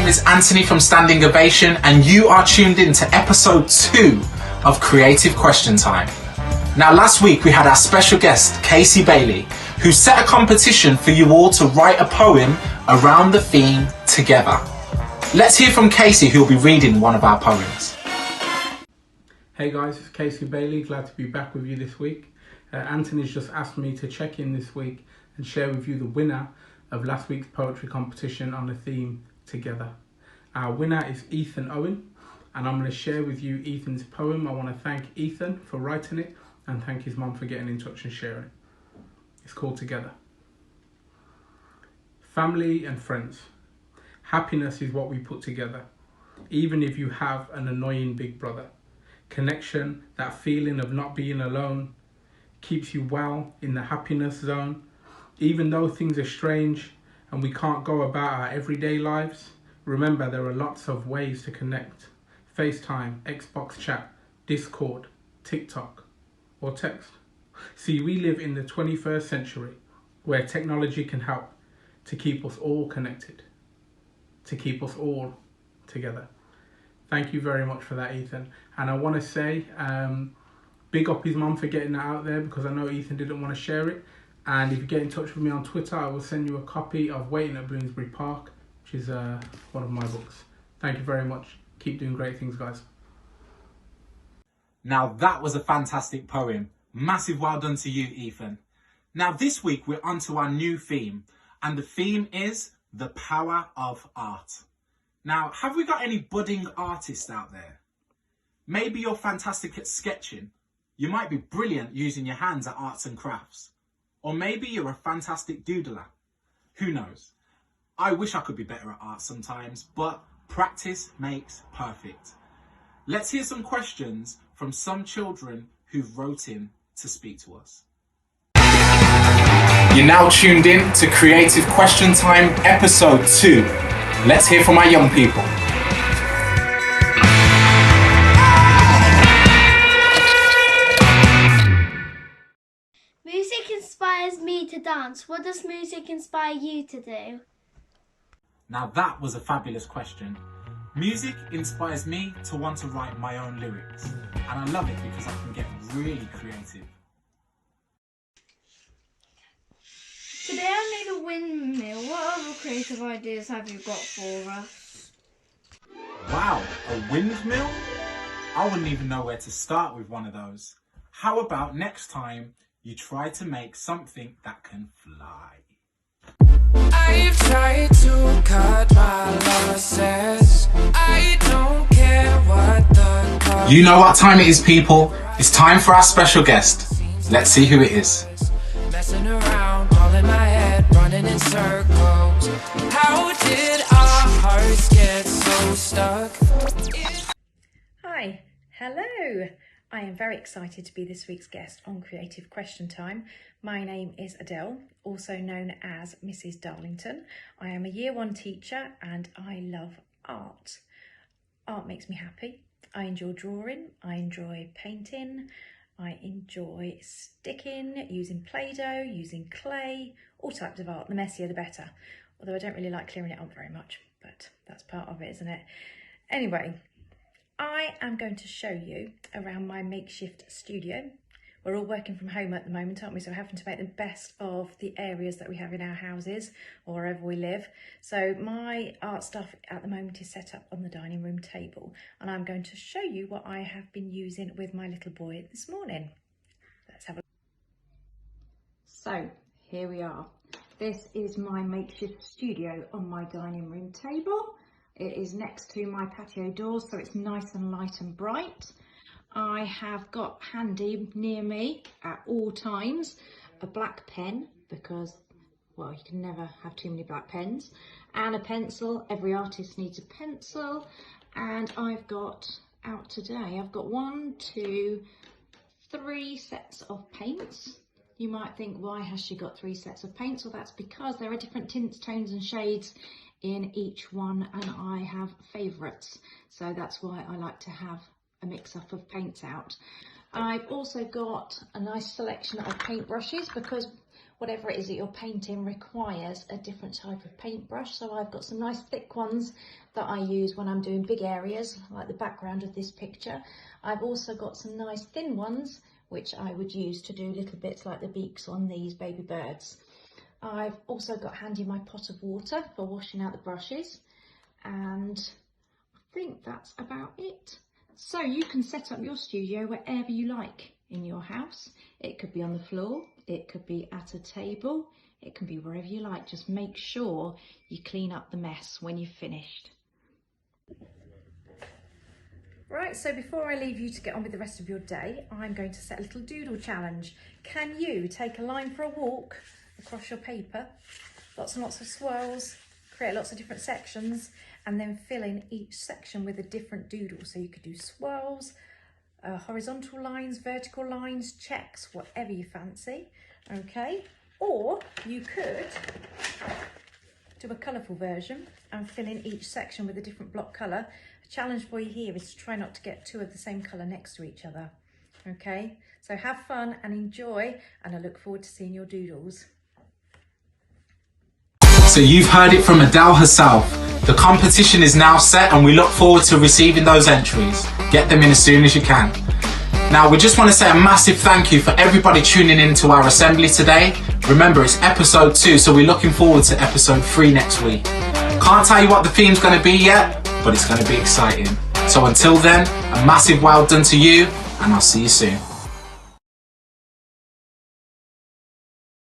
name is Anthony from Standing Ovation, and you are tuned in to episode 2 of Creative Question Time. Now, last week we had our special guest, Casey Bailey, who set a competition for you all to write a poem around the theme Together. Let's hear from Casey, who will be reading one of our poems. Hey guys, it's Casey Bailey, glad to be back with you this week. Anthony's just asked me to check in this week and share with you the winner of last week's poetry competition on the theme Together. Our winner is Ethan Owen, and I'm going to share with you Ethan's poem. I want to thank Ethan for writing it and thank his mum for getting in touch and sharing. It's called Together. Family and friends. Happiness is what we put together, even if you have an annoying big brother. Connection, that feeling of not being alone, keeps you well in the happiness zone. Even though things are strange and we can't go about our everyday lives, remember there are lots of ways to connect. FaceTime, Xbox chat, Discord, TikTok, or text. See, we live in the 21st century where technology can help to keep us all connected, to keep us all together. Thank you very much for that, Ethan. And I want to say, big up his mum for getting that out there, because I know Ethan didn't want to share it. And if you get in touch with me on Twitter, I will send you a copy of Waiting at Bloomsbury Park, which is one of my books. Thank you very much. Keep doing great things, guys. Now that was a fantastic poem. Massive well done to you, Ethan. Now this week we're on to our new theme, and the theme is the power of art. Now, have we got any budding artists out there? Maybe you're fantastic at sketching. You might be brilliant using your hands at arts and crafts. Or maybe you're a fantastic doodler. Who knows? I wish I could be better at art sometimes, but practice makes perfect. Let's hear some questions from some children who've wrote in to speak to us. You're now tuned in to Creative Question Time, episode 2. Let's hear from our young people. Music inspires me to dance. What does music inspire you to do? Now that was a fabulous question. Music inspires me to want to write my own lyrics, and I love it because I can get really creative. Today I made a windmill. What other creative ideas have you got for us? Wow, a windmill? I wouldn't even know where to start with one of those. How about next time you try to make something that can fly? I've tried to cut my losses. I don't care what the cost. You know what time it is, people. It's time for our special guest. Let's see who it is. Messing around, all in my head, running in circles. How did our hearts get so stuck? Hi, hello. I am very excited to be this week's guest on Creative Question Time. My name is Adele, also known as Mrs. Darlington. I am a Year 1 teacher and I love art. Art makes me happy. I enjoy drawing, I enjoy painting, I enjoy sticking, using Play-Doh, using clay, all types of art. The messier the better. Although I don't really like clearing it up very much, but that's part of it, isn't it? Anyway, I am going to show you around my makeshift studio. We're all working from home at the moment, aren't we? So we're having to make the best of the areas that we have in our houses or wherever we live. So my art stuff at the moment is set up on the dining room table, and I'm going to show you what I have been using with my little boy this morning. Let's have a look. So here we are. This is my makeshift studio on my dining room table. It is next to my patio doors, so it's nice and light and bright. I have got handy near me at all times a black pen, because, well, you can never have too many black pens, and a pencil. Every artist needs a pencil. And I've got out today, I've got 1, 2, 3 sets of paints. You might think, why has she got 3 sets of paints? Well, that's because there are different tints, tones and shades in each one, and I have favourites, so that's why I like to have a mix-up of paints out. I've also got a nice selection of paintbrushes, because whatever it is that you're painting requires a different type of paintbrush. So I've got some nice thick ones that I use when I'm doing big areas, like the background of this picture. I've also got some nice thin ones, which I would use to do little bits like the beaks on these baby birds. I've also got handy my pot of water for washing out the brushes, and I think that's about it. So you can set up your studio wherever you like in your house. It could be on the floor, it could be at a table, it can be wherever you like. Just make sure you clean up the mess when you've finished. Right, so before I leave you to get on with the rest of your day, I'm going to set a little doodle challenge. Can you take a line for a walk across your paper, lots and lots of swirls, create lots of different sections, and then fill in each section with a different doodle? So you could do swirls, horizontal lines, vertical lines, checks, whatever you fancy, okay? Or you could do a colourful version and fill in each section with a different block colour. A challenge for you here is to try not to get two of the same colour next to each other, okay? So have fun and enjoy, and I look forward to seeing your doodles. So you've heard it from Adele herself. The competition is now set and we look forward to receiving those entries. Get them in as soon as you can. Now we just want to say a massive thank you for everybody tuning in to our assembly today. Remember, it's episode 2, so we're looking forward to episode 3 next week. Can't tell you what the theme's going to be yet, but it's going to be exciting. So until then, a massive well done to you, and I'll see you soon.